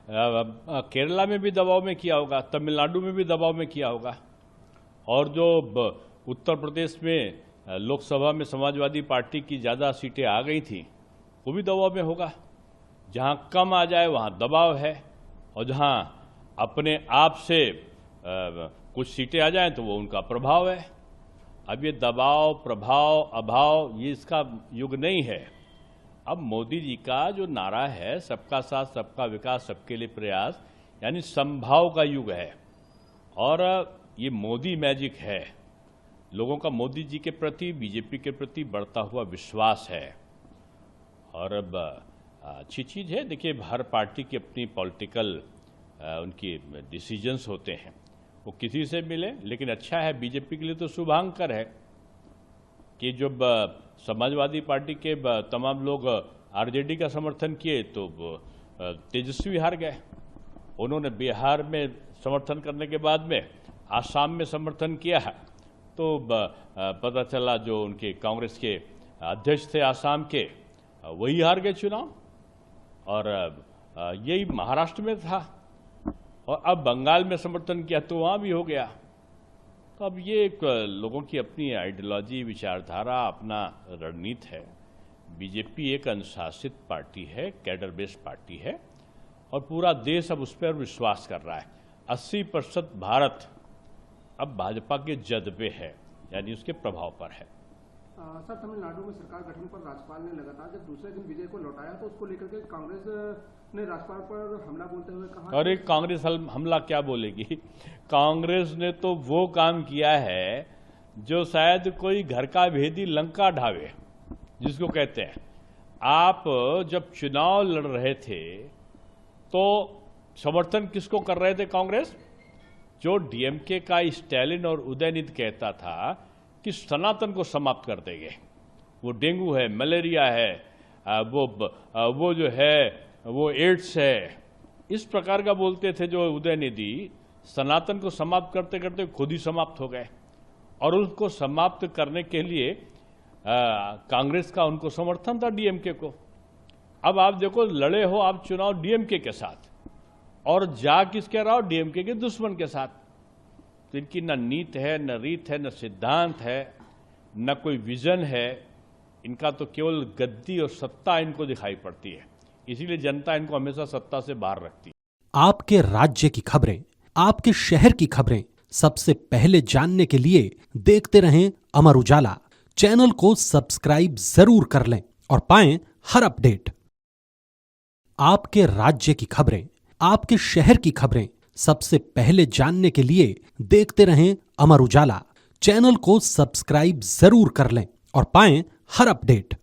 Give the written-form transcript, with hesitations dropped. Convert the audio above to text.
केरला में भी दबाव में किया होगा, तमिलनाडु में भी दबाव में किया होगा, और जो उत्तर प्रदेश में लोकसभा में समाजवादी पार्टी की ज़्यादा सीटें आ गई थी वो भी दबाव में होगा। जहां कम आ जाए वहां दबाव है, और जहां अपने आप से कुछ सीटें आ जाएं तो वो उनका प्रभाव है। अब ये दबाव, प्रभाव, अभाव, ये इसका युग नहीं है। अब मोदी जी का जो नारा है, सबका साथ सबका विकास सबके लिए प्रयास, यानी समभाव का युग है, और ये मोदी मैजिक है। लोगों का मोदी जी के प्रति, बीजेपी के प्रति बढ़ता हुआ विश्वास है, और अब अच्छी चीज़ है। देखिए, हर पार्टी की अपनी पॉलिटिकल उनकी डिसीजंस होते हैं, वो किसी से मिले, लेकिन अच्छा है बीजेपी के लिए तो शुभांकर है कि जब समाजवादी पार्टी के तमाम लोग आरजेडी का समर्थन किए तो तेजस्वी हार गए। उन्होंने बिहार में समर्थन करने के बाद में आसाम में समर्थन किया है, तो पता चला जो उनके कांग्रेस के अध्यक्ष थे आसाम के, वही हार गए चुनाव, और यही महाराष्ट्र में था, और अब बंगाल में समर्थन किया तो वहाँ भी हो गया। तो अब ये एक लोगों की अपनी आइडियोलॉजी, विचारधारा, अपना रणनीति है। बीजेपी एक अनुशासित पार्टी है, कैडर बेस्ड पार्टी है, और पूरा देश अब उस पर विश्वास कर रहा है। 80% भारत अब भाजपा के जज्बे है, यानी उसके प्रभाव पर है। सर, तमिलनाडु में सरकार गठन पर राज्यपाल ने लगातार जब दूसरे दिन विजय को लौटाया तो उसको लेकर के कांग्रेस ने राज्यपाल पर हमला बोलते हुए कहा। और एक कांग्रेस हमला क्या बोलेगी? कांग्रेस ने तो वो काम किया है जो शायद कोई घर का भेदी लंका ढावे, जिसको कहते हैं। आप जब चुनाव लड़ रहे थे तो समर्थन किसको कर रहे थे कांग्रेस? जो डीएमके का स्टालिन और उदयनिधि कहता था कि सनातन को समाप्त कर देंगे, वो डेंगू है, मलेरिया है, वो जो है वो एड्स है, इस प्रकार का बोलते थे जो उदयनिधि। सनातन को समाप्त करते करते खुद ही समाप्त हो गए, और उसको समाप्त करने के लिए कांग्रेस का उनको समर्थन था, डीएमके को। अब आप देखो, लड़े हो आप चुनाव डीएमके के साथ, और जा किसके रहा हो? डीएमके के दुश्मन के साथ। तो इनकी न नीति है, न रीत है, न सिद्धांत है, न कोई विजन है। इनका तो केवल गद्दी और सत्ता इनको दिखाई पड़ती है, इसीलिए जनता इनको हमेशा सत्ता से बाहर रखती है। आपके राज्य की खबरें, आपके शहर की खबरें सबसे पहले जानने के लिए देखते रहें अमर उजाला। चैनल को सब्सक्राइब जरूर कर लें और पाएं हर अपडेट। आपके राज्य की खबरें, आपके शहर की खबरें सबसे पहले जानने के लिए देखते रहें अमर उजाला। चैनल को सब्सक्राइब जरूर कर लें और पाएं हर अपडेट।